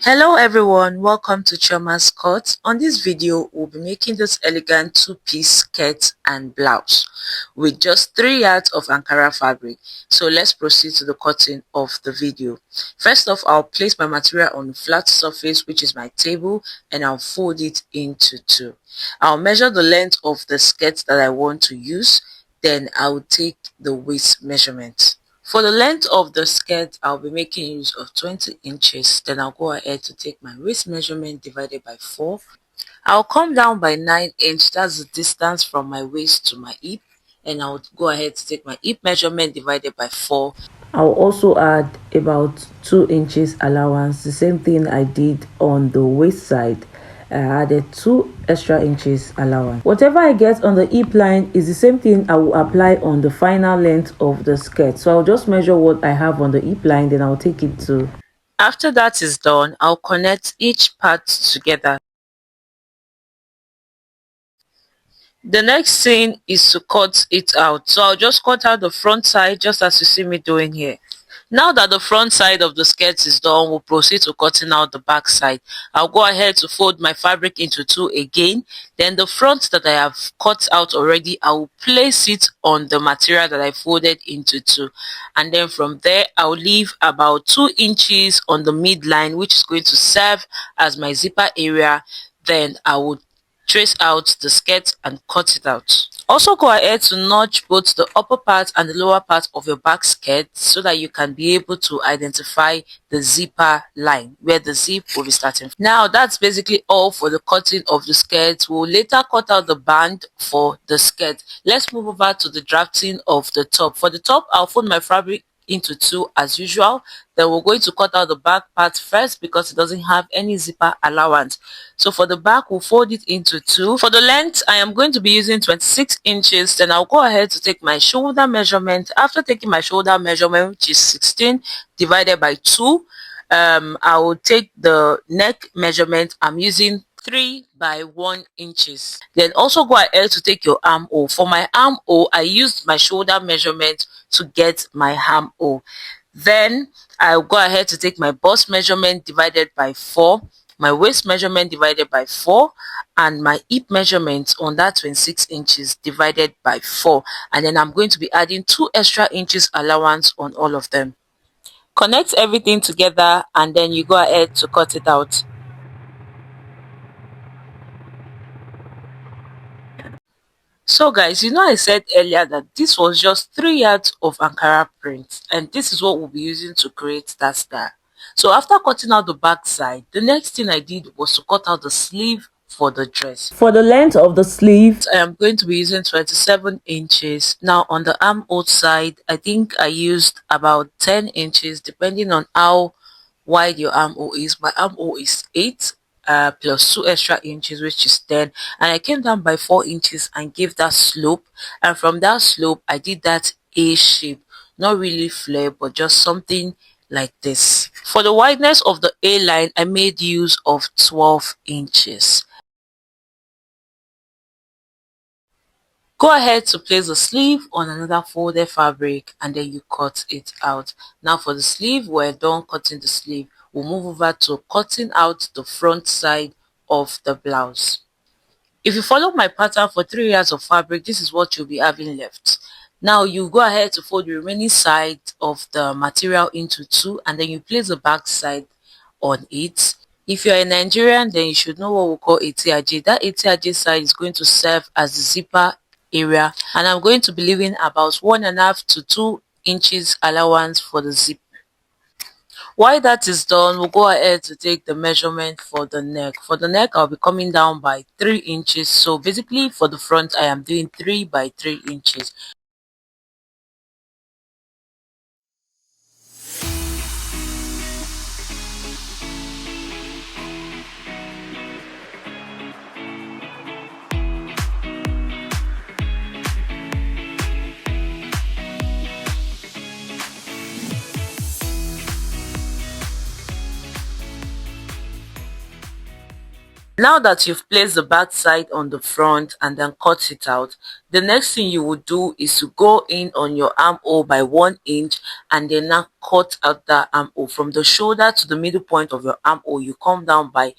Hello everyone, welcome to Chioma's Cut. On this video, we'll be making this elegant two-piece skirt and blouse with just 3 yards of Ankara fabric. So let's proceed to the cutting of the video. First off, I'll place my material on a flat surface, which is my table, and I'll fold it into two. I'll measure the length of the skirt that I want to use, then I'll take the waist measurement. For the length of the skirt, I'll be making use of 20 inches. Then I'll go ahead to take my waist measurement divided by 4. I'll come down by 9 inches. That's the distance from my waist to my hip. And I'll go ahead to take my hip measurement divided by 4. I'll also add about 2 inches allowance. The same thing I did on the waist side. I added 2 extra inches allowance. Whatever I get on the hip line is the same thing I will apply on the final length of the skirt. So I'll just measure what I have on the hip line, then I'll take it to. After that is done, I'll connect each part together. The next thing is to cut it out. So I'll just cut out the front side just as you see me doing here. Now that the front side of the skirt is done, we'll proceed to cutting out the back side. I'll go ahead to fold my fabric into two again. Then the front that I have cut out already, I will place it on the material that I folded into two. And then from there, I'll leave about 2 inches on the midline, which is going to serve as my zipper area. Then I will trace out the skirt and cut it out. Also go ahead to notch both the upper part and the lower part of your back skirt so that you can be able to identify the zipper line where the zip will be starting. Now that's basically all for the cutting of the skirt. We'll later cut out the band for the skirt. Let's move over to the drafting of the top. For the top, I'll fold my fabric into two as usual. Then we're going to cut out the back part first because it doesn't have any zipper allowance. So for the back, we'll fold it into two. For the length, I am going to be using 26 inches. Then I'll go ahead to take my shoulder measurement. After taking my shoulder measurement, which is 16 divided by 2, I will take the neck measurement. I'm using 3 by 1 inches. Then also go ahead to take your armhole. For my armhole, I used my shoulder measurement to get my armhole. Then I'll go ahead to take my bust measurement divided by 4, my waist measurement divided by 4, and my hip measurement on that 26 inches divided by 4. And then I'm going to be adding 2 extra inches allowance on all of them. Connect everything together and then you go ahead to cut it out. So guys, I said earlier that this was just 3 yards of Ankara print, and this is what we'll be using to create that style. So after cutting out the back side, the next thing I did was to cut out the sleeve for the dress. For the length of the sleeve, I am going to be using 27 inches. Now on the armhole side, I think I used about 10 inches depending on how wide your armhole is. My armhole is 8 plus 2 extra inches, which is 10, and I came down by 4 inches and gave that slope, and from that slope I did that A shape, not really flare but just something like this. For the wideness of the A line, I made use of 12 inches. Go ahead to place the sleeve on another folded fabric and then you cut it out. Now for the sleeve, we're done cutting the sleeve. We'll move over to cutting out the front side of the blouse. If you follow my pattern for 3 yards of fabric, this is what you'll be having left. Now you go ahead to fold the remaining side of the material into two and then you place the back side on it. If you're a Nigerian, then you should know what we call ATAJ. That ATAJ side is going to serve as the zipper area, and I'm going to be leaving about 1.5 to 2 inches allowance for the zip. While that is done, we'll go ahead to take the measurement for the neck. For the neck, I'll be coming down by 3 inches. So basically for the front, I am doing 3 by 3 inches. Now that you've placed the back side on the front and then cut it out, the next thing you would do is to go in on your armhole by 1 inch and then now cut out that armhole. From the shoulder to the middle point of your armhole, you come down by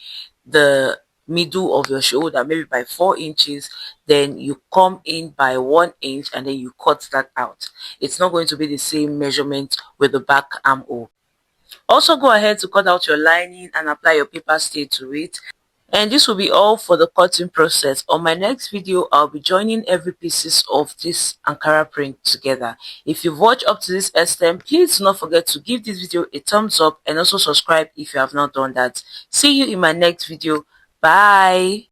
the middle of your shoulder, maybe by 4 inches, then you come in by 1 inch and then you cut that out. It's not going to be the same measurement with the back armhole. Also go ahead to cut out your lining and apply your paper stay to it. And this will be all for the cutting process. On my next video, I'll be joining every pieces of this Ankara print together. If you've watched up to this extent, please do not forget to give this video a thumbs up and also subscribe if you have not done that. See you in my next video. Bye.